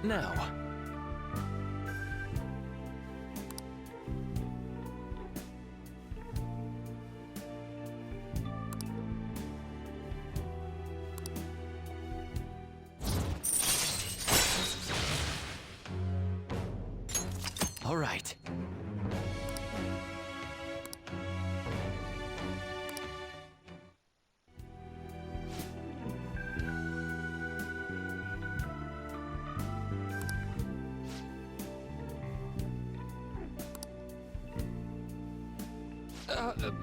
Now. All right.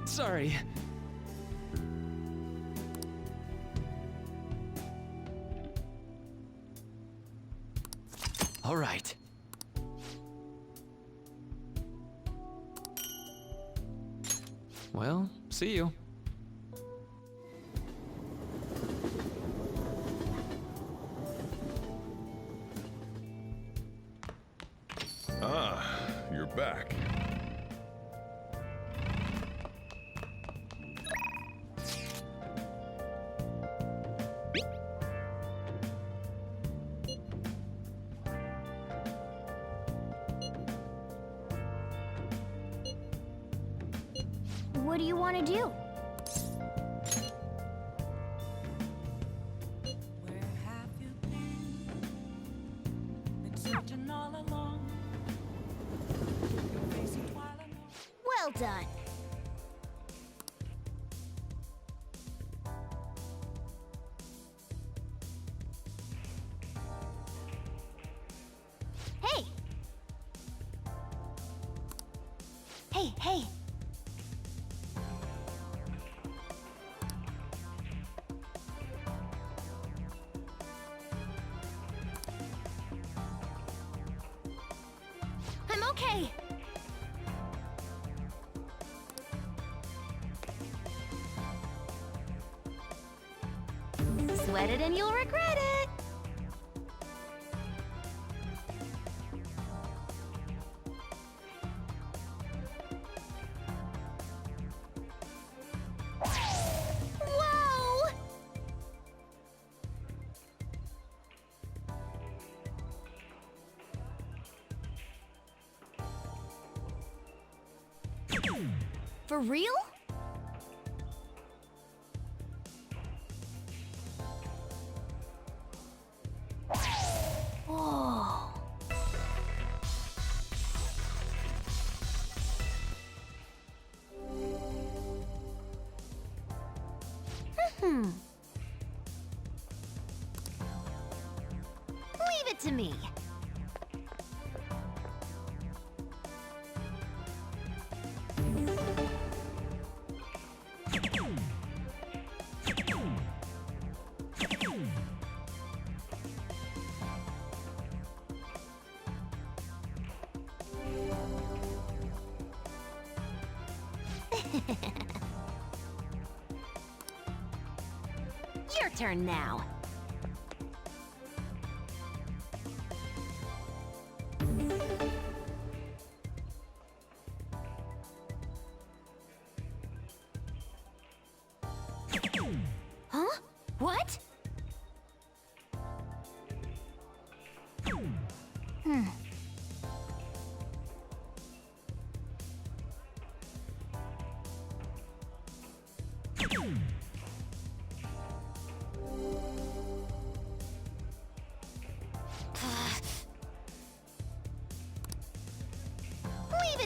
Sorry. All right. Well, see you. Ah, you're back. What do you want to do? Where have you been searching all along? Your face each while I know. Well done. Hey! Hey, hey! I'm okay. Sweat it and you'll regret it. Whoa! For real? Whoa. Leave it to me. Your turn now. Huh? What?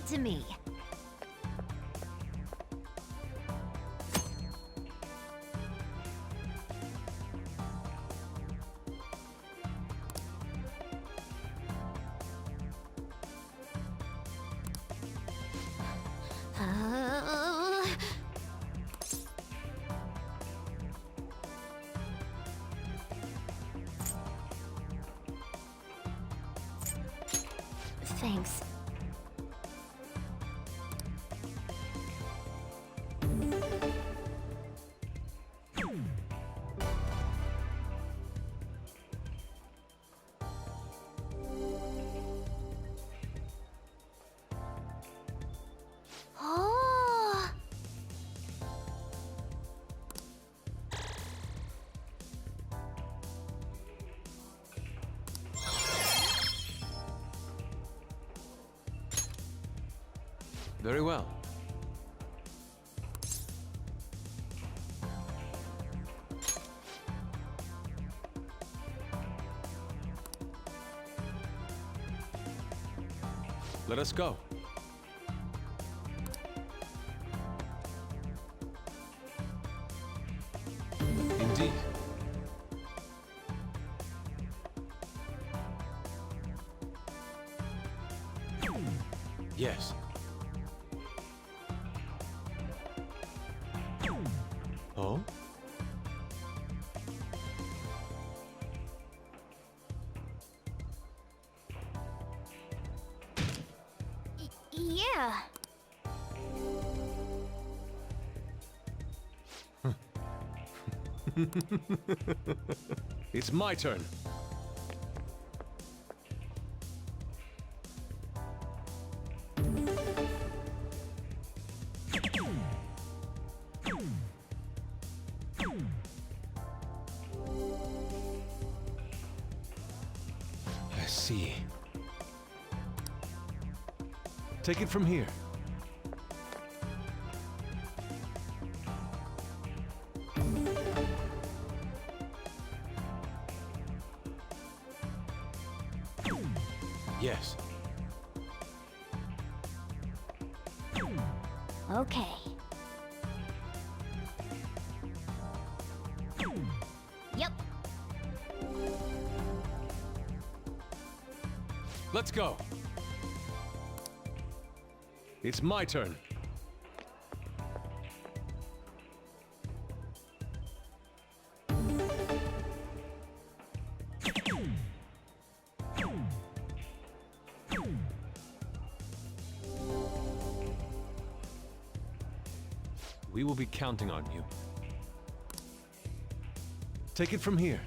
it to me. Uh, Thanks. Oh. Very well. Let us go. Indeed. Yes. Oh? Yeah. It's my turn. I see. Take it from here. Yes. Okay. Yep. Let's go. It's my turn. We will be counting on you. Take it from here.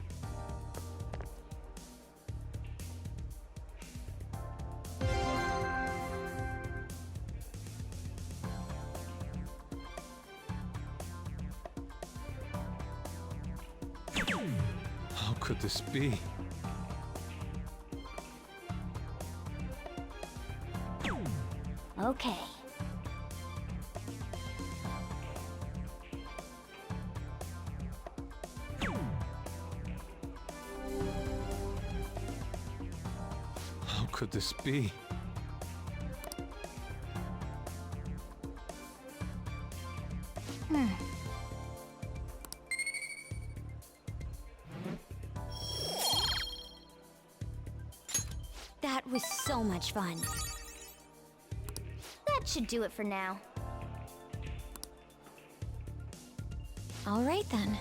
How could this be? Okay. How could this be? That was so much fun. That should do it for now. All right then.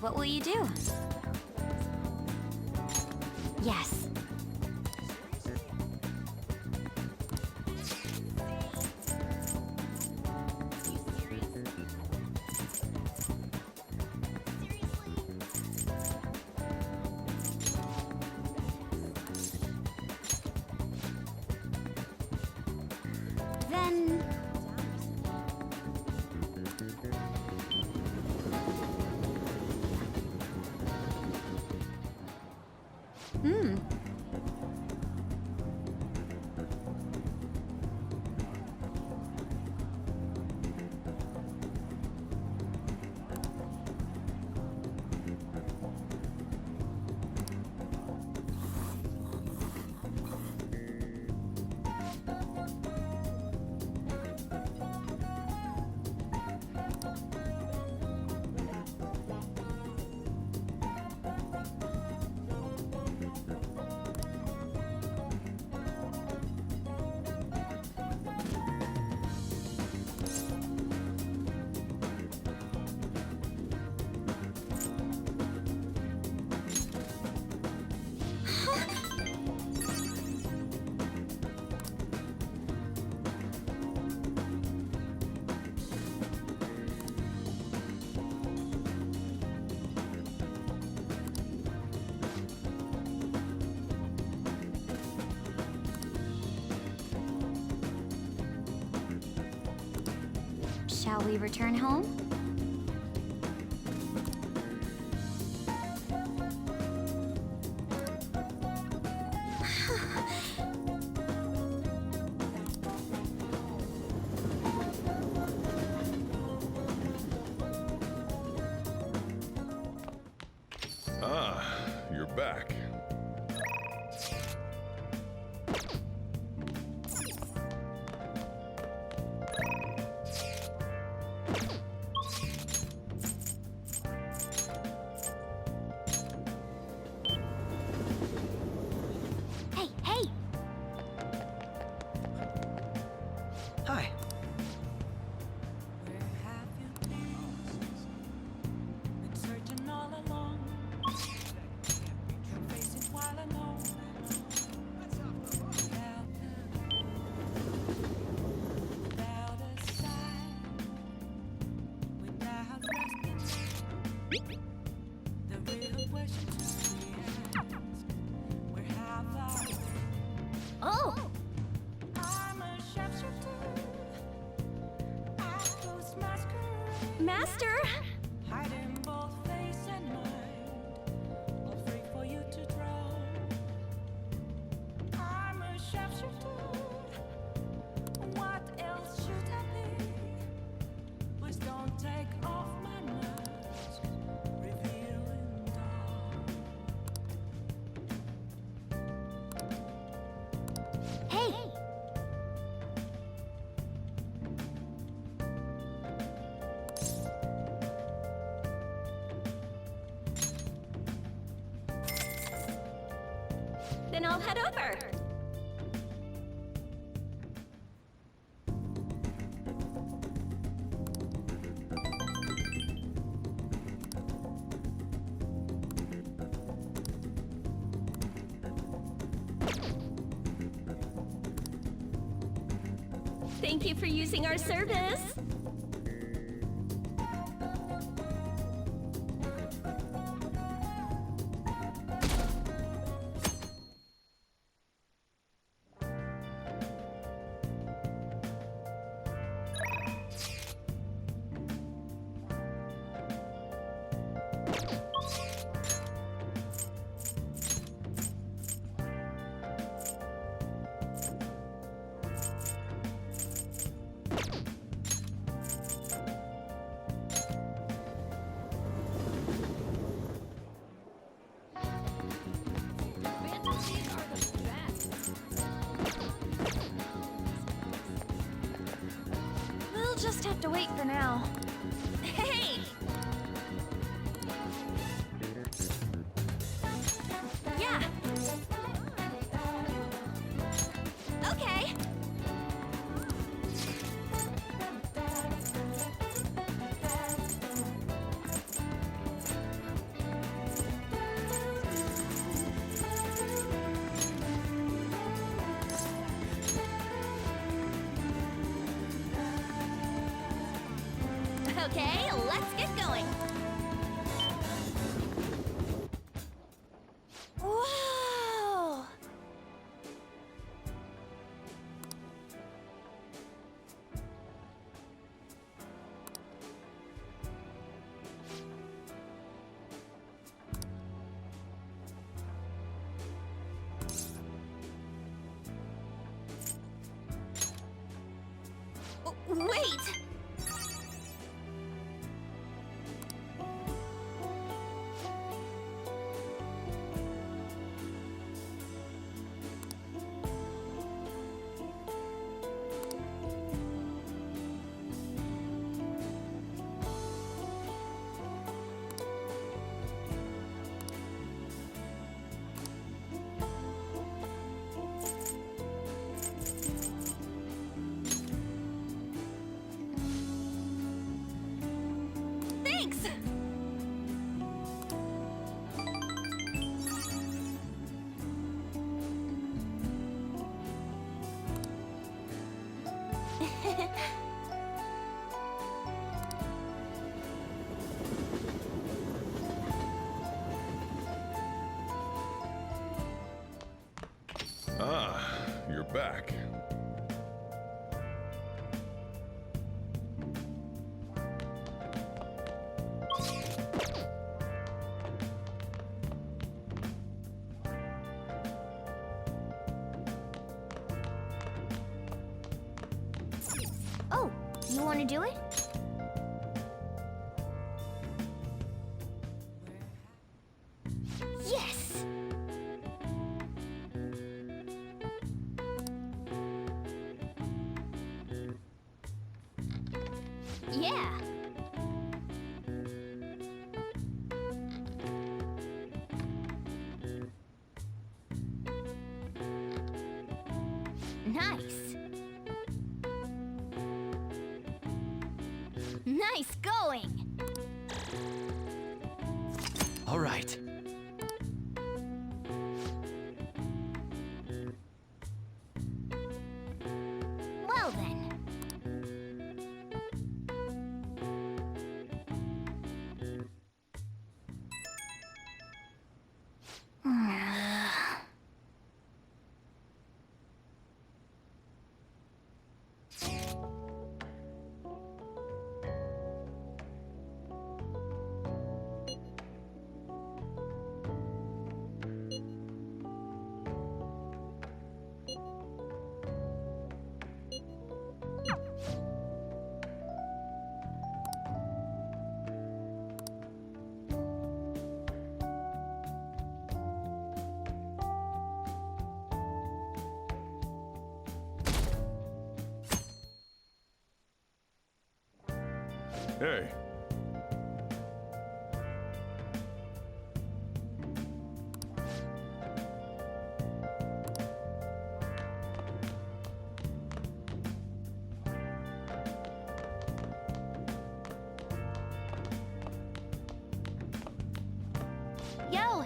What will you do? Yes. Then... Hmm. Shall we return home? Ah, you're back. Hey, hey! Hi. Where have you been searching all along? Your face is while alone. Without a sign, without resting. The real question to be asked: where have I been? Oh! I'm a sharpshooter. Actors masquerade. Master! Hiding both face and mind, all free for you to draw. I'm a sharpshooter. What else should I be? Please don't take off my mask, revealing dawn. Hey! Then I'll head over. Thank you for using our service. We'll just have to wait for now. Hey! Yeah. Okay. Okay, let's get going. Whoa! Wait! Thanks! Ah, you're back. Oh, you want to do it? Yes! Yeah! Nice! Nice going! All right. Well then. Hey. Yo!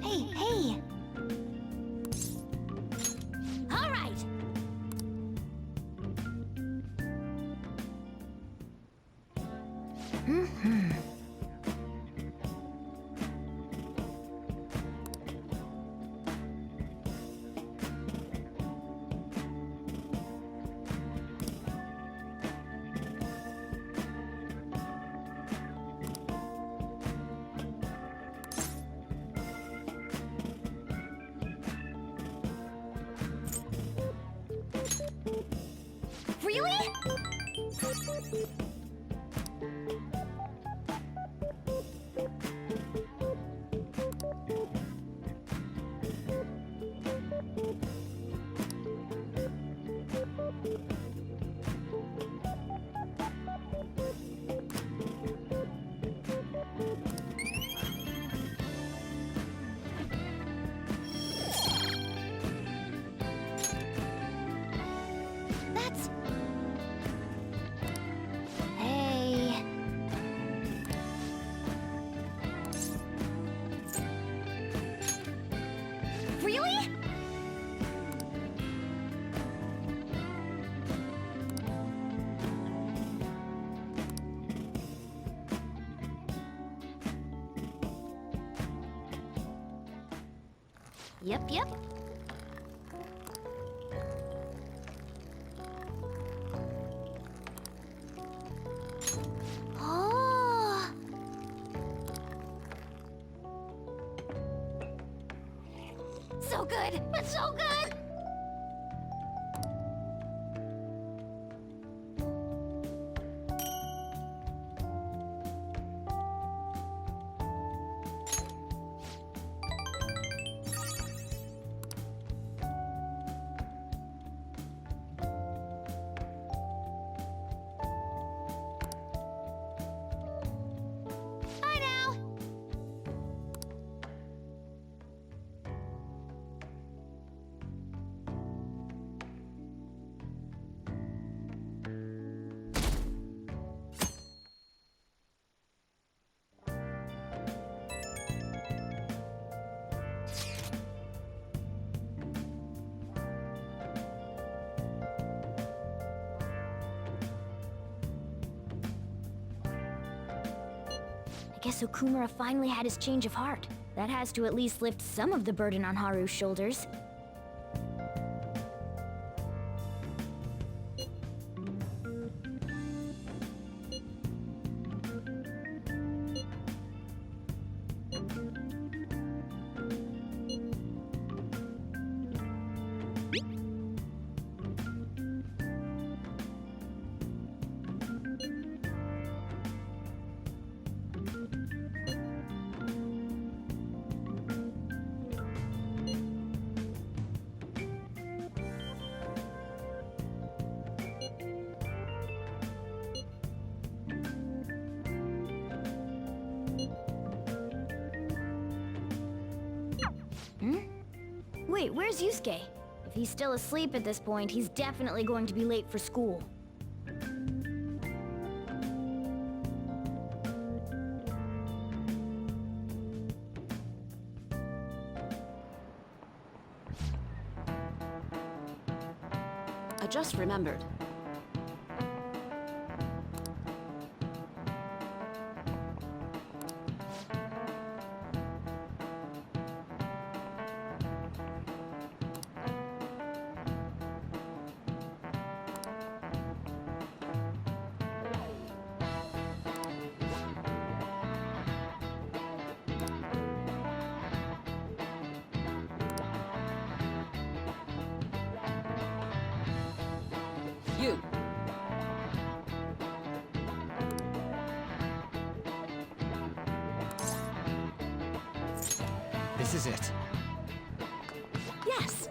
Hey, hey! All right! Really? That's Yep. Oh! So good! It's so good! Bye now! I guess Okumura finally had his change of heart. That has to at least lift some of the burden on Haru's shoulders. Wait, where's Yusuke? If he's still asleep at this point, he's definitely going to be late for school. I just remembered. You. This is it. Yes.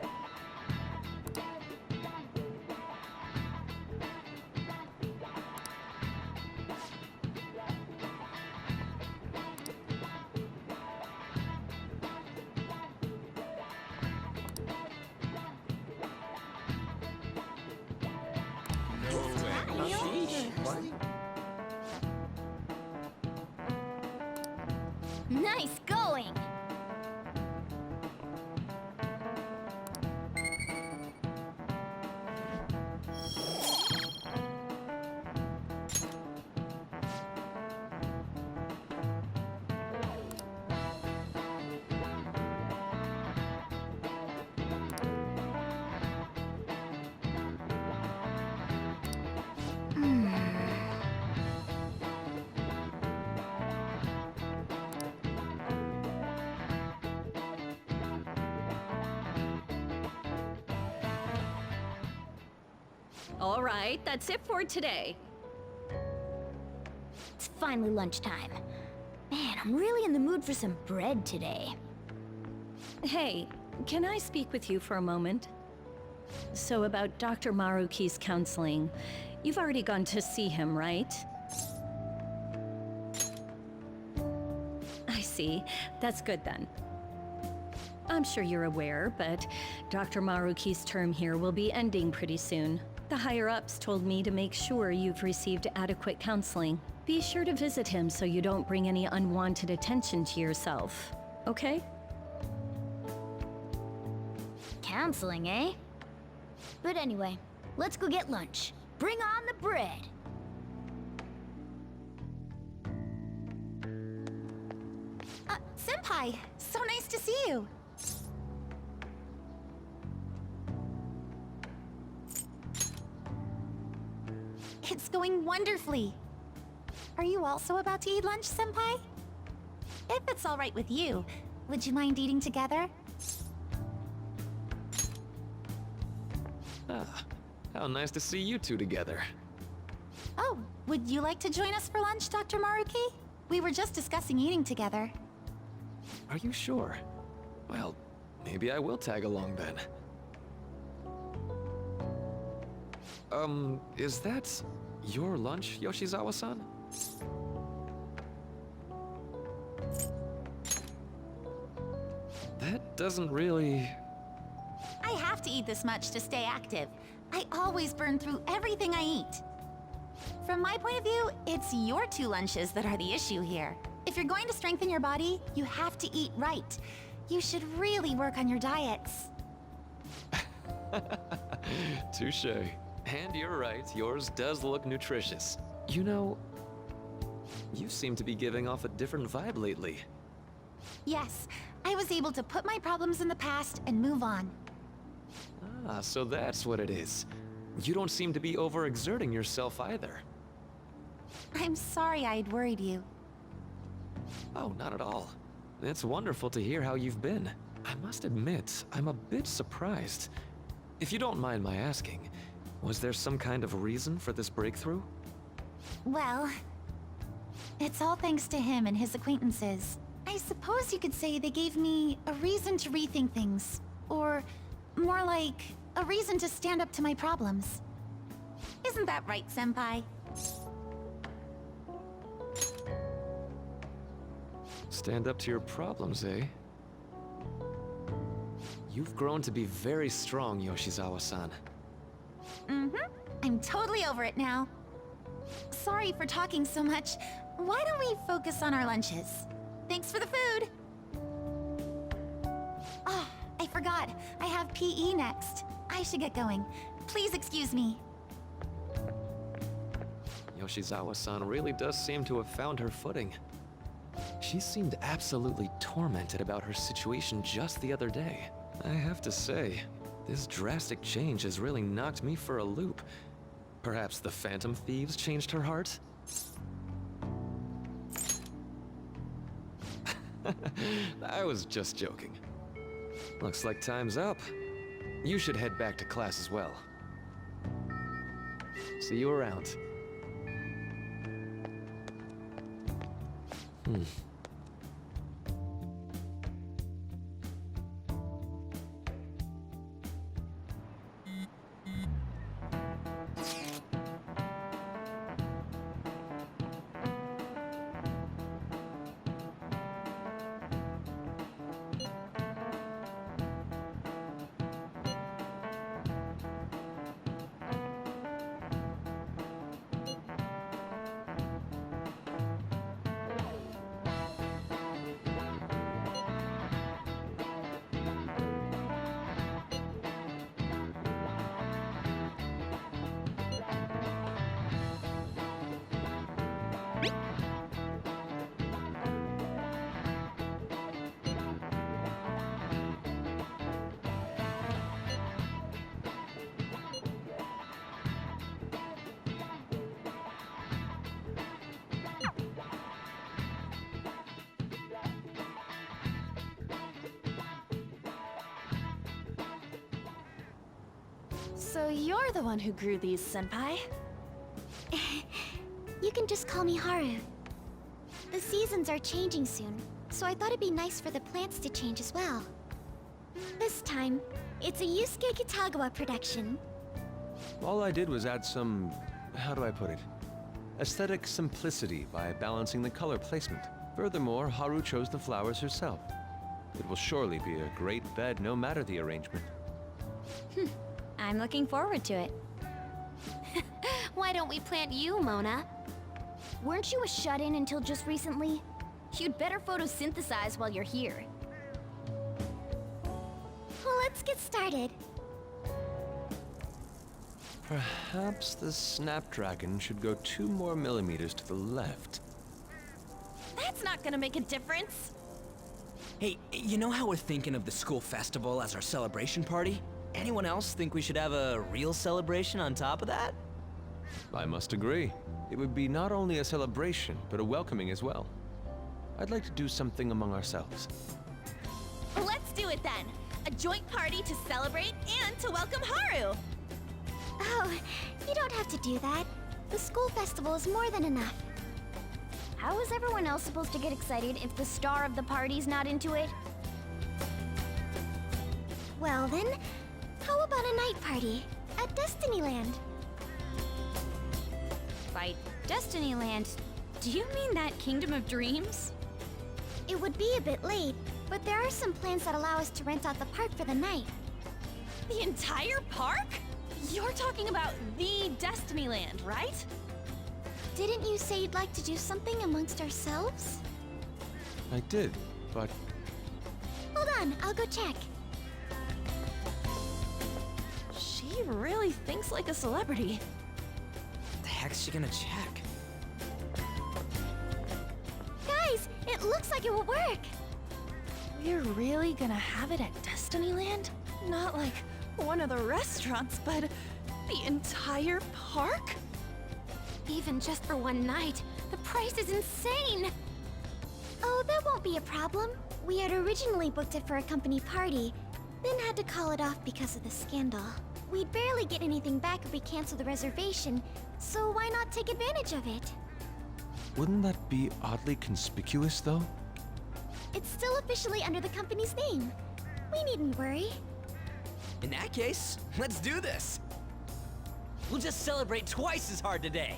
Nice going! All right, that's it for today. It's finally lunchtime. Man, I'm really in the mood for some bread today. Hey, can I speak with you for a moment? So about Dr. Maruki's counseling, you've already gone to see him, right? I see. That's good then. I'm sure you're aware, but Dr. Maruki's term here will be ending pretty soon. The higher-ups told me to make sure you've received adequate counseling. Be sure to visit him so you don't bring any unwanted attention to yourself, okay? Counseling, eh? But anyway, let's go get lunch. Bring on the bread! Senpai, so nice to see you. going wonderfully. Are you also about to eat lunch, Senpai? If it's all right with you, would you mind eating together? Ah, how nice to see you two together. Oh, would you like to join us for lunch, Dr. Maruki? We were just discussing eating together. Are you sure? Well, maybe I will tag along then. Is that your lunch, Yoshizawa-san? That doesn't really... I have to eat this much to stay active. I always burn through everything I eat. From my point of view, it's your 2 lunches that are the issue here. If you're going to strengthen your body, you have to eat right. You should really work on your diets. Touché. And you're right, yours does look nutritious. You know, you seem to be giving off a different vibe lately. Yes, I was able to put my problems in the past and move on. Ah, so that's what it is. You don't seem to be overexerting yourself either. I'm sorry I'd worried you. Oh, not at all. It's wonderful to hear how you've been. I must admit, I'm a bit surprised. If you don't mind my asking, was there some kind of reason for this breakthrough? Well, it's all thanks to him and his acquaintances. I suppose you could say they gave me a reason to rethink things. Or more like, a reason to stand up to my problems. Isn't that right, Senpai? Stand up to your problems, eh? You've grown to be very strong, Yoshizawa-san. Mm-hmm. I'm totally over it now. Sorry for talking so much. Why don't we focus on our lunches? Thanks for the food! Oh, I forgot. I have PE next. I should get going. Please excuse me. Yoshizawa-san really does seem to have found her footing. She seemed absolutely tormented about her situation just the other day. I have to say, this drastic change has really knocked me for a loop. Perhaps the Phantom Thieves changed her heart? I was just joking. Looks like time's up. You should head back to class as well. See you around. So you're the one who grew these, Senpai? You can just call me Haru. The seasons are changing soon, so I thought it'd be nice for the plants to change as well. This time, it's a Yusuke Kitagawa production. All I did was add some, how do I put it? Aesthetic simplicity by balancing the color placement. Furthermore, Haru chose the flowers herself. It will surely be a great bed no matter the arrangement. I'm looking forward to it. Why don't we plant you, Mona? Weren't you a shut-in until just recently? You'd better photosynthesize while you're here. Well, let's get started. Perhaps the Snapdragon should go 2 more millimeters to the left. That's not gonna make a difference. Hey, you know how we're thinking of the school festival as our celebration party? Anyone else think we should have a real celebration on top of that? I must agree. It would be not only a celebration, but a welcoming as well. I'd like to do something among ourselves. Let's do it then. A joint party to celebrate and to welcome Haru. Oh, you don't have to do that. The school festival is more than enough. How is everyone else supposed to get excited if the star of the party's not into it? Well then, how about a night party at Destinyland? By Destinyland, do you mean that Kingdom of Dreams? It would be a bit late, but there are some plans that allow us to rent out the park for the night. The entire park? You're talking about the Destinyland, right? Didn't you say you'd like to do something amongst ourselves? I did, but Hold on, I'll go check. She really thinks like a celebrity. The heck's she gonna check? Guys, it looks like it will work. We're really gonna have it at Destinyland? Not like one of the restaurants, but the entire park? Even just for one night, the price is insane. Oh, that won't be a problem. We had originally booked it for a company party, then had to call it off because of the scandal. We'd barely get anything back if we cancel the reservation, so why not take advantage of it? wouldn't that be oddly conspicuous, though? It's still officially under the company's name. We needn't worry. In that case, let's do this. We'll just celebrate twice as hard today.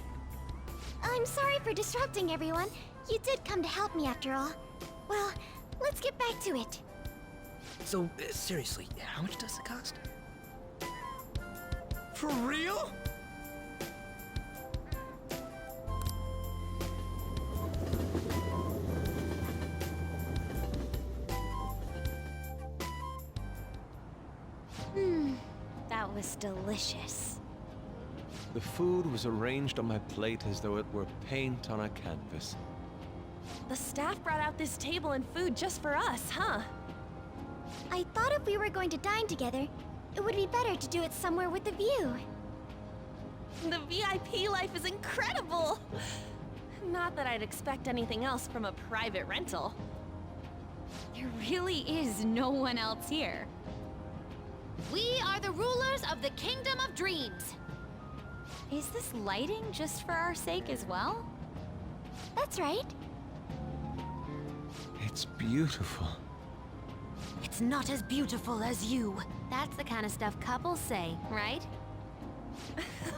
I'm sorry for disrupting everyone. You did come to help me after all. Well, let's get back to it. So, seriously, how much does it cost? For real? That was delicious. The food was arranged on my plate as though it were paint on a canvas. The staff brought out this table and food just for us, huh? I thought if we were going to dine together, it would be better to do it somewhere with a view. The VIP life is incredible! Not that I'd expect anything else from a private rental. There really is no one else here. We are the rulers of the Kingdom of Dreams. Is this lighting just for our sake as well? That's right. It's beautiful. It's not as beautiful as you. That's the kind of stuff couples say, right?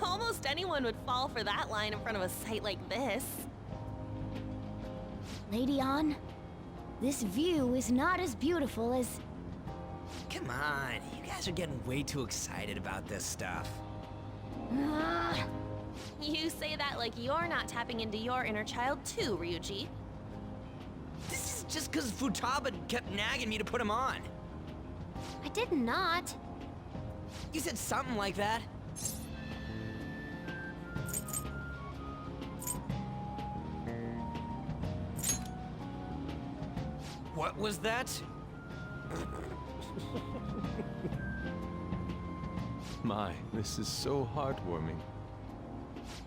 Almost anyone would fall for that line in front of a site like this. Lady An, this view is not as beautiful as... Come on, you guys are getting way too excited about this stuff. You say that like you're not tapping into your inner child too, Ryuji. This is just because Futaba kept nagging me to put him on. I did not. You said something like that. What was that? My, this is so heartwarming.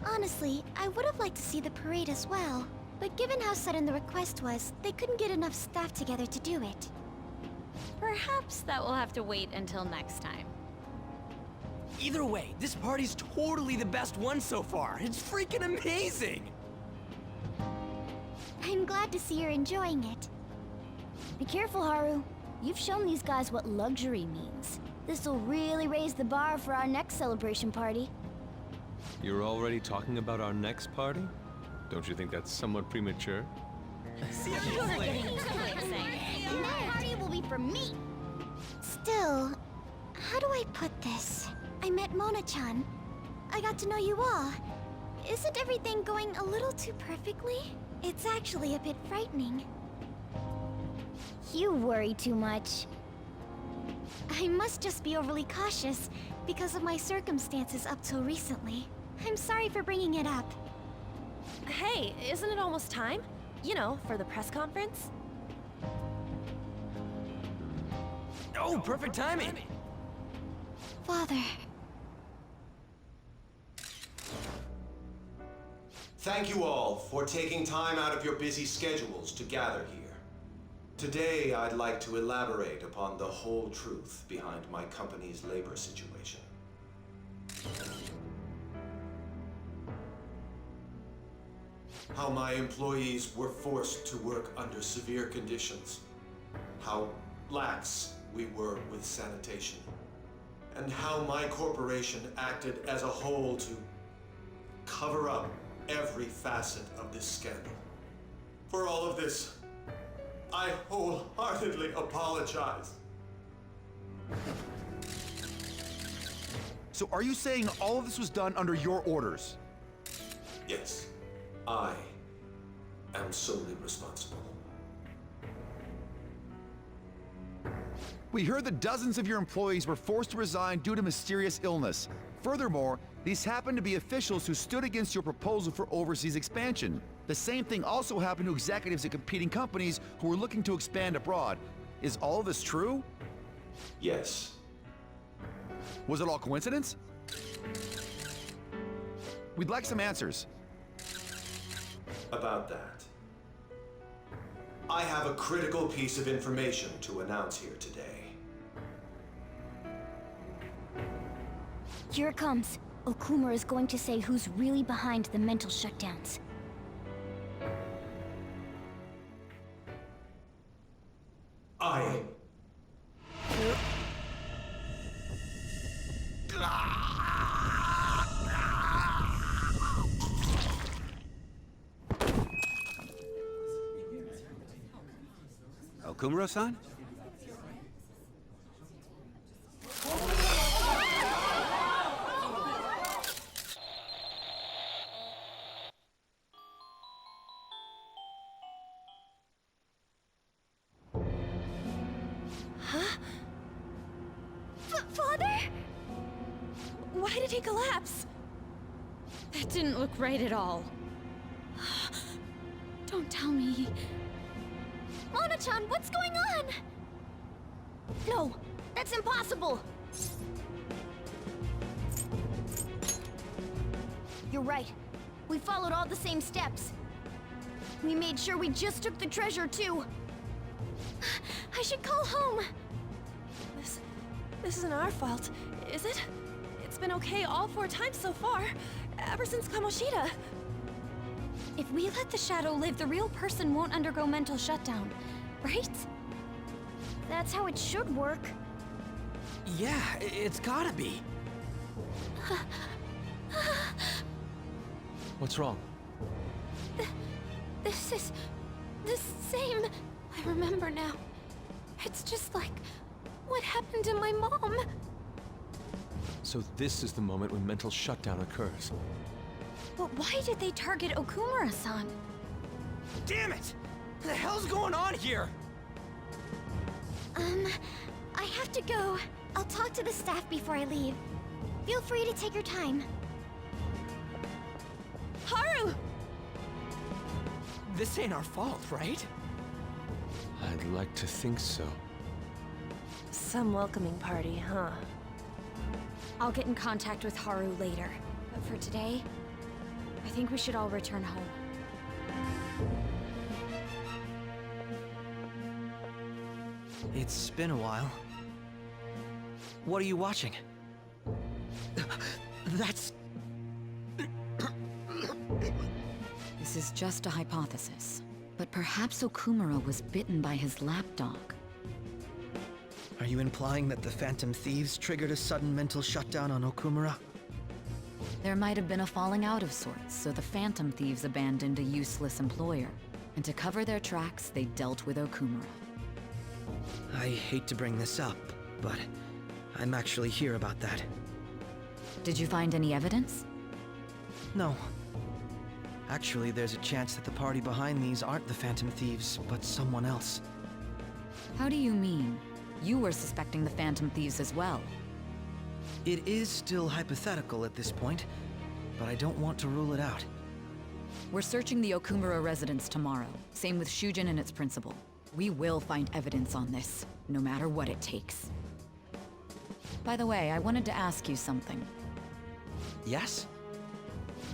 Honestly, I would have liked to see the parade as well. But given how sudden the request was, they couldn't get enough staff together to do it. Perhaps that will have to wait until next time. Either way, this party's totally the best one so far. It's freaking amazing! I'm glad to see you're enjoying it. Be careful, Haru. You've shown these guys what luxury means. This'll really raise the bar for our next celebration party. You're already talking about our next party? Don't you think that's somewhat premature? And that party will be for me! Still, how do I put this? I met Mona-chan. I got to know you all. Isn't everything going a little too perfectly? It's actually a bit frightening. You worry too much. I must just be overly cautious because of my circumstances up till recently. I'm sorry for bringing it up. Hey, isn't it almost time? You know, for the press conference? Oh, perfect timing! Father. Thank you all for taking time out of your busy schedules to gather here. Today, I'd like to elaborate upon the whole truth behind my company's labor situation. How my employees were forced to work under severe conditions. How lax we were with sanitation. And how my corporation acted as a whole to cover up every facet of this scandal. For all of this, I wholeheartedly apologize. So are you saying all of this was done under your orders? Yes, I am solely responsible. We heard that dozens of your employees were forced to resign due to mysterious illness. Furthermore, these happened to be officials who stood against your proposal for overseas expansion. The same thing also happened to executives at competing companies who were looking to expand abroad. Is all of this true? Yes. Was it all coincidence? We'd like some answers. About that, I have a critical piece of information to announce here today. Here it comes. Okumura is going to say who's really behind the mental shutdowns. I... Okumura-san? Father? Why did he collapse? That didn't look right at all. Don't tell me. Mona-chan, what's going on? No, that's impossible! You're right. We followed all the same steps. We made sure we just took the treasure, too. I should call home. This isn't our fault, is it? It's been okay all 4 times so far, ever since Kamoshida. If we let the shadow live, the real person won't undergo mental shutdown, right? That's how it should work. Yeah, it's gotta be. What's wrong? This is the same. I remember now. It's just like what happened to my mom. So this is the moment when mental shutdown occurs. But why did they target Okumura-san? Damn it! What the hell's going on here? I have to go. I'll talk to the staff before I leave. Feel free to take your time. Haru! This ain't our fault, right? I'd like to think so. Some welcoming party, huh? I'll get in contact with Haru later. But for today, I think we should all return home. It's been a while. What are you watching? That's... This is just a hypothesis, but perhaps Okumura was bitten by his lapdog. Are you implying that the Phantom Thieves triggered a sudden mental shutdown on Okumura? There might have been a falling out of sorts, so the Phantom Thieves abandoned a useless employer. And to cover their tracks, they dealt with Okumura. I hate to bring this up, but I'm actually here about that. Did you find any evidence? No. Actually, there's a chance that the party behind these aren't the Phantom Thieves, but someone else. How do you mean? You were suspecting the Phantom Thieves as well. It is still hypothetical at this point, but I don't want to rule it out. We're searching the Okumura residence tomorrow. Same with Shujin and its principal. We will find evidence on this, no matter what it takes. By the way, I wanted to ask you something. Yes?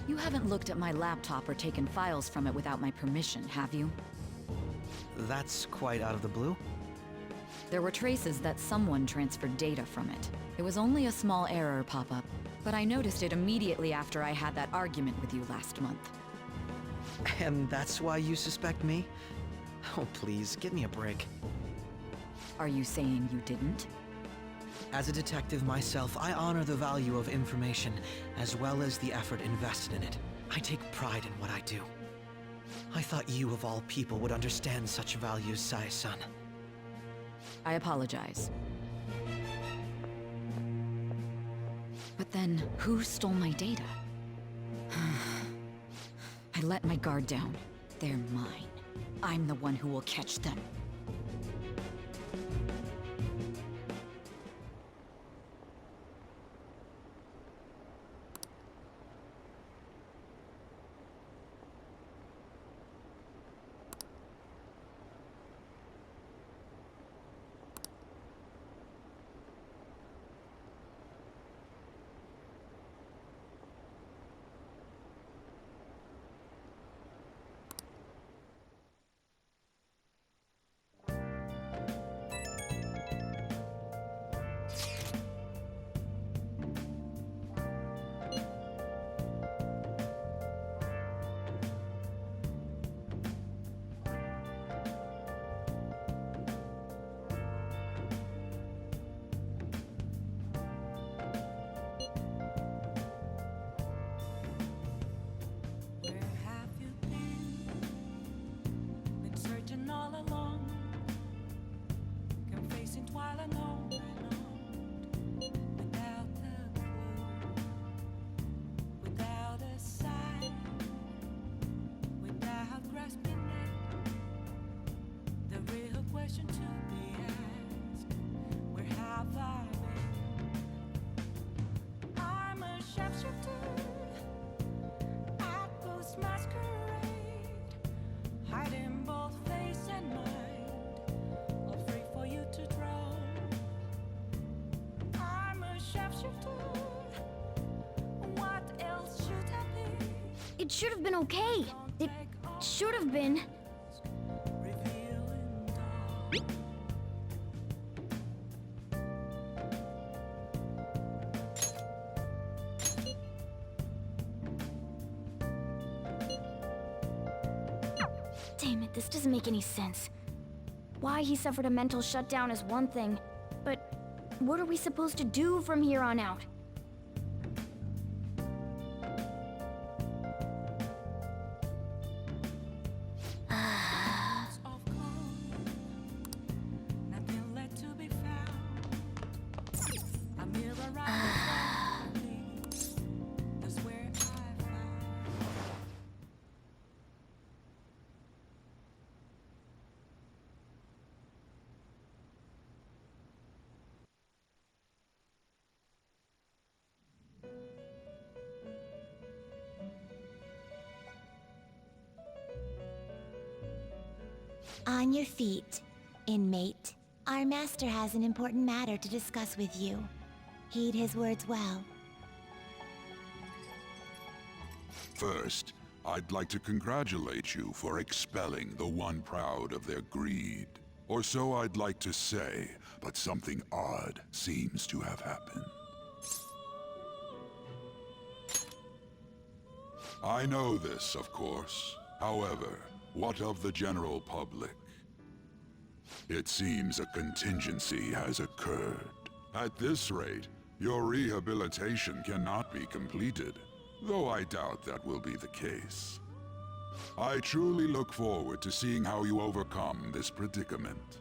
You haven't looked at my laptop or taken files from it without my permission, have you? That's quite out of the blue. There were traces that someone transferred data from it. It was only a small error pop-up, but I noticed it immediately after I had that argument with you last month. And that's why you suspect me? Oh, please, give me a break. Are you saying you didn't? As a detective myself, I honor the value of information, as well as the effort invested in it. I take pride in what I do. I thought you, of all people, would understand such values, Sae-san. I apologize. But then, who stole my data? I let my guard down. They're mine. I'm the one who will catch them. Where have you been? Been searching all along, kept facing while alone without a clue, without a sign, without grasping it. The real question to be asked: where have I been? I'm a sharpshooter. Masquerade, hiding both face and mind, afraid for you to drown. I'm a sharpshooter. What else should I be? It should have been okay. It should have been. Revealing dawn. Damn it, this doesn't make any sense. Why he suffered a mental shutdown is one thing, but what are we supposed to do from here on out? Of calm, nothing left to be found. A mirror right before me. That's where I found. On your feet, inmate. Our master has an important matter to discuss with you. Heed his words well. First, I'd like to congratulate you for expelling the one proud of their greed. Or so I'd like to say, but something odd seems to have happened. I know this, of course. However, what of the general public? It seems a contingency has occurred. At this rate, your rehabilitation cannot be completed, though I doubt that will be the case. I truly look forward to seeing how you overcome this predicament.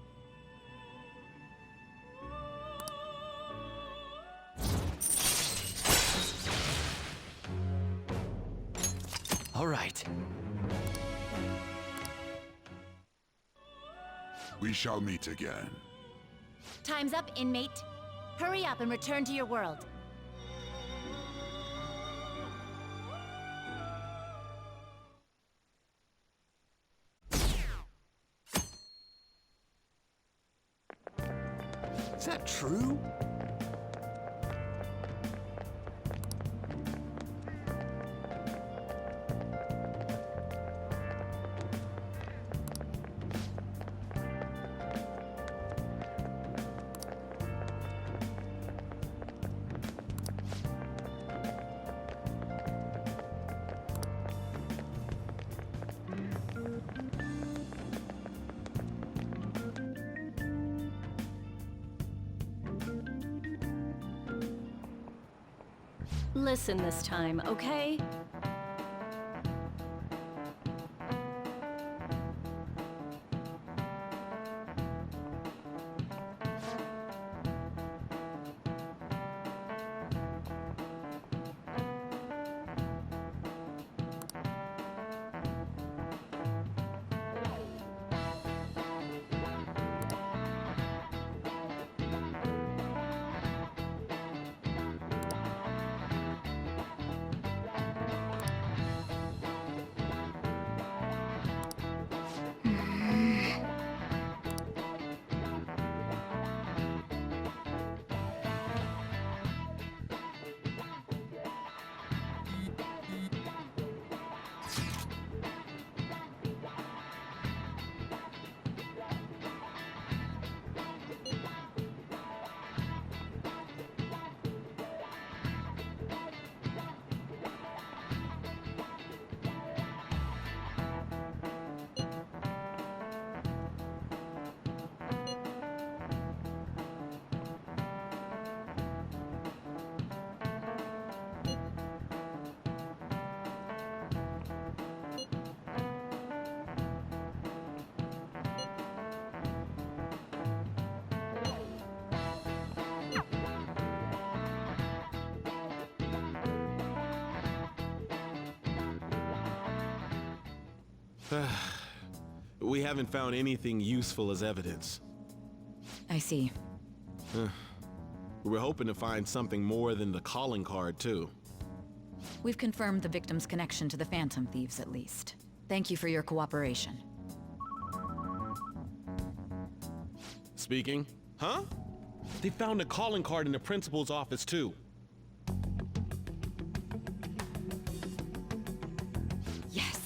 All right. We shall meet again. Time's up, inmate. Hurry up and return to your world. Is that true? Listen this time, okay? We haven't found anything useful as evidence. I see. We're hoping to find something more than the calling card, too. We've confirmed the victim's connection to the Phantom Thieves, at least. Thank you for your cooperation. Speaking? Huh? They found a calling card in the principal's office, too. Yes.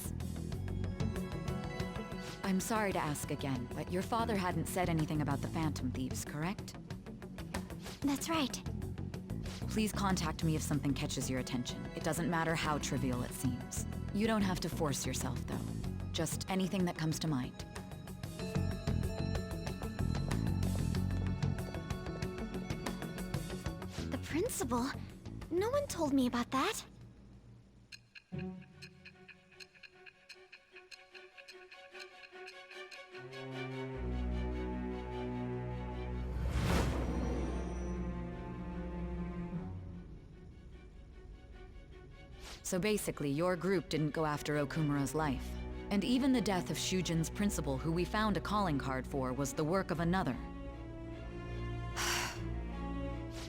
I'm sorry to ask again, but your father hadn't said anything about the Phantom Thieves, correct? That's right. Please contact me if something catches your attention. It doesn't matter how trivial it seems. You don't have to force yourself, though. Just anything that comes to mind. The principal? No one told me about that. So basically, your group didn't go after Okumura's life. And even the death of Shujin's principal, who we found a calling card for, was the work of another.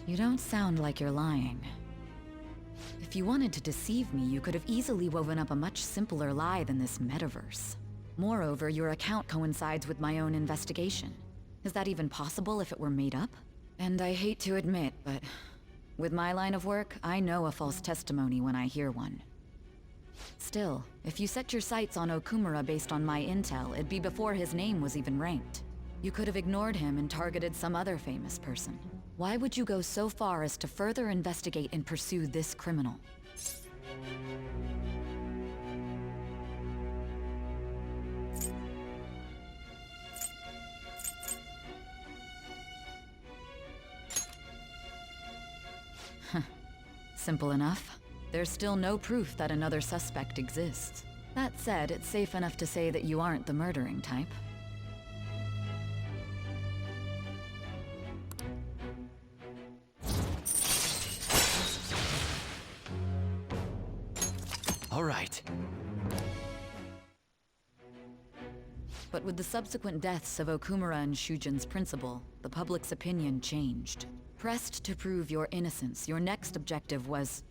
You don't sound like you're lying. If you wanted to deceive me, you could have easily woven up a much simpler lie than this metaverse. Moreover, your account coincides with my own investigation. Is that even possible if it were made up? And I hate to admit, but with my line of work, I know a false testimony when I hear one. Still, if you set your sights on Okumura based on my intel, it'd be before his name was even ranked. You could have ignored him and targeted some other famous person. Why would you go so far as to further investigate and pursue this criminal? Simple enough. There's still no proof that another suspect exists. That said, it's safe enough to say that you aren't the murdering type. All right. But with the subsequent deaths of Okumura and Shujin's principal, the public's opinion changed. Pressed to prove your innocence, your next objective was...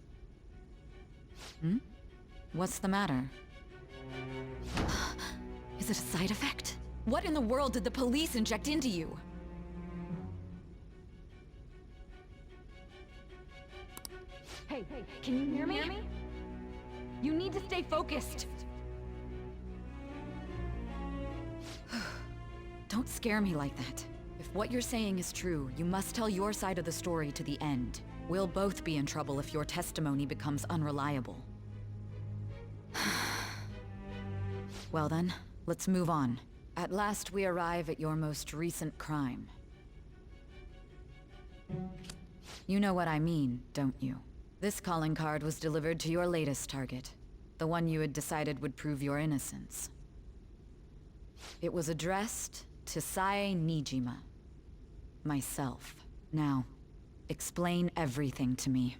What's the matter? Is it a side effect? What in the world did the police inject into you? Hey, can you hear me? You need to stay focused. Don't scare me like that. If what you're saying is true, you must tell your side of the story to the end. We'll both be in trouble if your testimony becomes unreliable. Well then, let's move on. At last we arrive at your most recent crime. You know what I mean, don't you? This calling card was delivered to your latest target, the one you had decided would prove your innocence. It was addressed to Sae Nijima. Myself. Now, explain everything to me.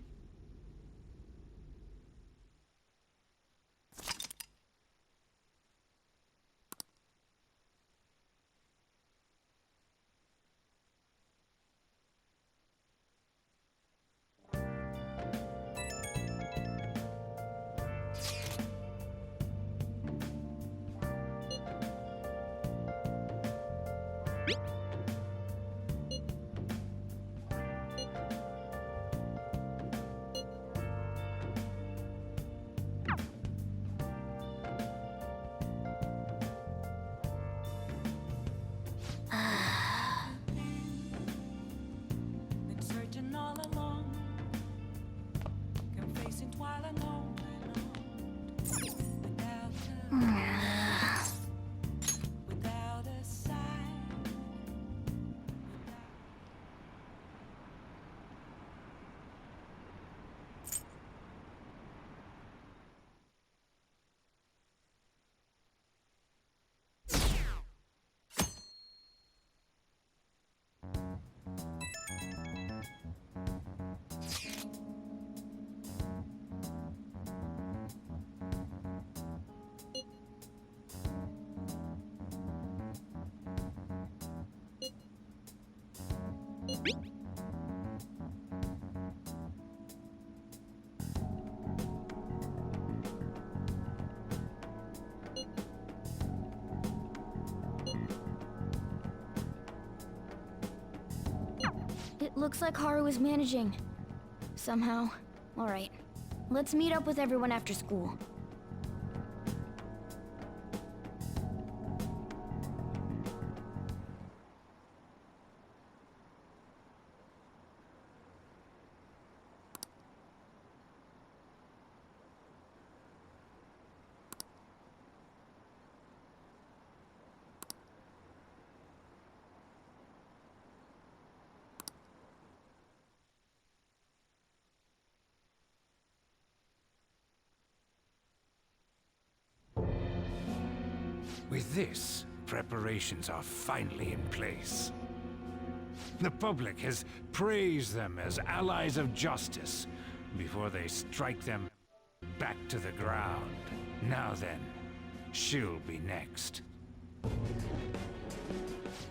Been searching all along, confessing while alone, without a sign. It looks like Haru is managing. Somehow. Alright. Let's meet up with everyone after school. With this, preparations are finally in place. The public has praised them as allies of justice before they strike them back to the ground. Now then, she'll be next.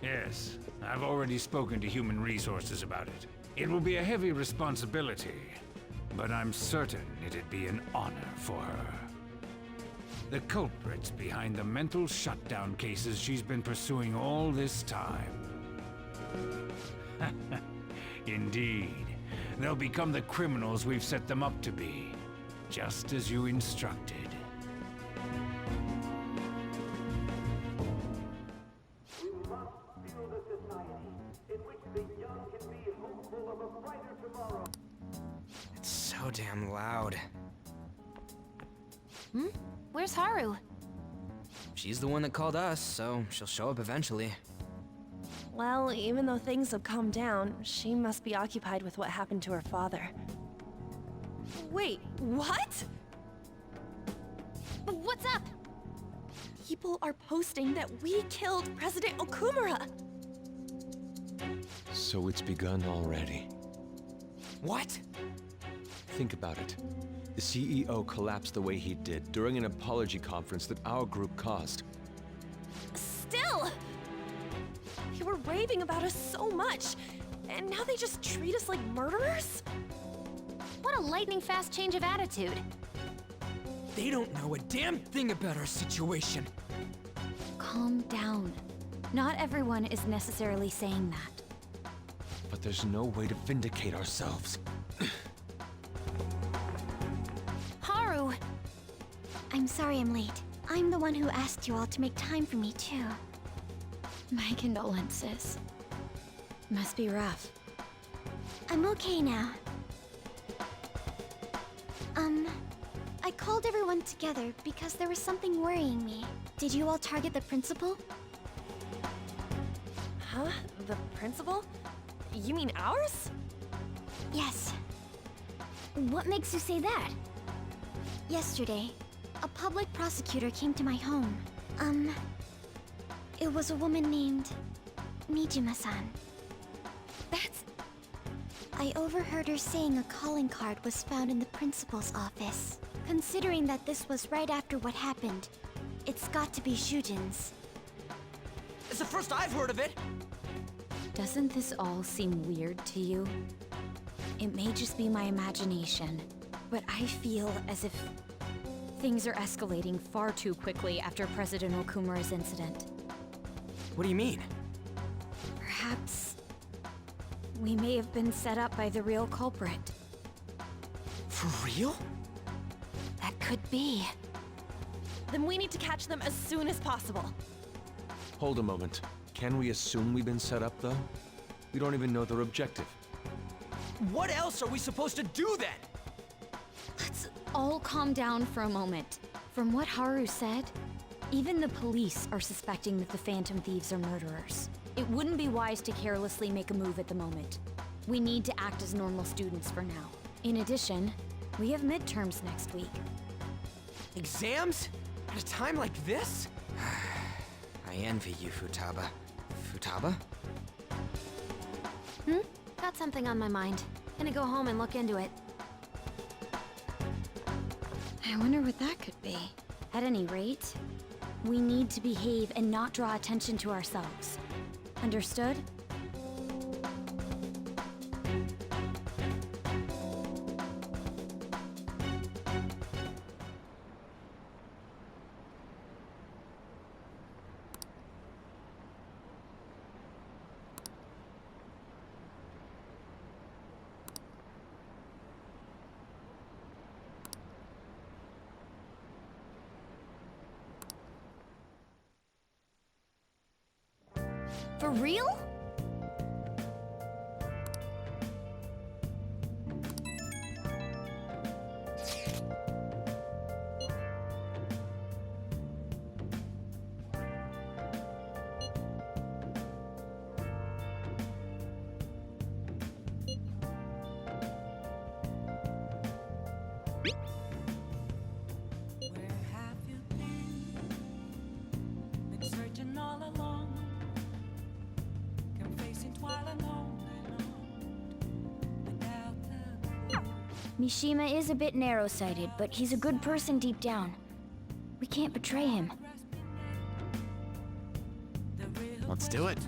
Yes, I've already spoken to Human Resources about it. It will be a heavy responsibility, but I'm certain it'd be an honor for her. The culprits behind the mental shutdown cases she's been pursuing all this time. Indeed. They'll become the criminals we've set them up to be, just as you instructed. It's so damn loud. Hmm? Where's Haru? She's the one that called us, so she'll show up eventually. Well, even though things have calmed down, she must be occupied with what happened to her father. Wait, what? What's up? People are posting that we killed President Okumura! So it's begun already. What? Think about it. The CEO collapsed the way he did during an apology conference that our group caused. Still! They were raving about us so much, and now they just treat us like murderers? What a lightning-fast change of attitude. They don't know a damn thing about our situation. Calm down. Not everyone is necessarily saying that. But there's no way to vindicate ourselves. Haru! I'm sorry I'm late. I'm the one who asked you all to make time for me, too. My condolences. Must be rough. I'm okay now. I called everyone together because there was something worrying me. Did you all target the principal? Huh? The principal? You mean ours? Yes. What makes you say that? Yesterday, a public prosecutor came to my home. It was a woman named Nijima-san. That's... I overheard her saying a calling card was found in the principal's office. Considering that this was right after what happened, it's got to be Shujin's. It's the first I've heard of it! Doesn't this all seem weird to you? It may just be my imagination, but I feel as if things are escalating far too quickly after President Okumura's incident. What do you mean? Perhaps we may have been set up by the real culprit. For real? That could be. Then we need to catch them as soon as possible. Hold a moment. Can we assume we've been set up, though? We don't even know their objective. What else are we supposed to do then? Let's all calm down for a moment. From what Haru said, even the police are suspecting that the Phantom Thieves are murderers. It wouldn't be wise to carelessly make a move at the moment. We need to act as normal students for now. In addition, we have midterms next week. Exams? At a time like this? I envy you, Futaba. Futaba? Got something on my mind. Gonna go home and look into it. I wonder what that could be. At any rate, we need to behave and not draw attention to ourselves. Understood? For real? Where have you been? Been searching all along, complacent while alone and without the Mishima is a bit narrow-sighted, but he's a good person deep down. We can't betray him. Let's do it.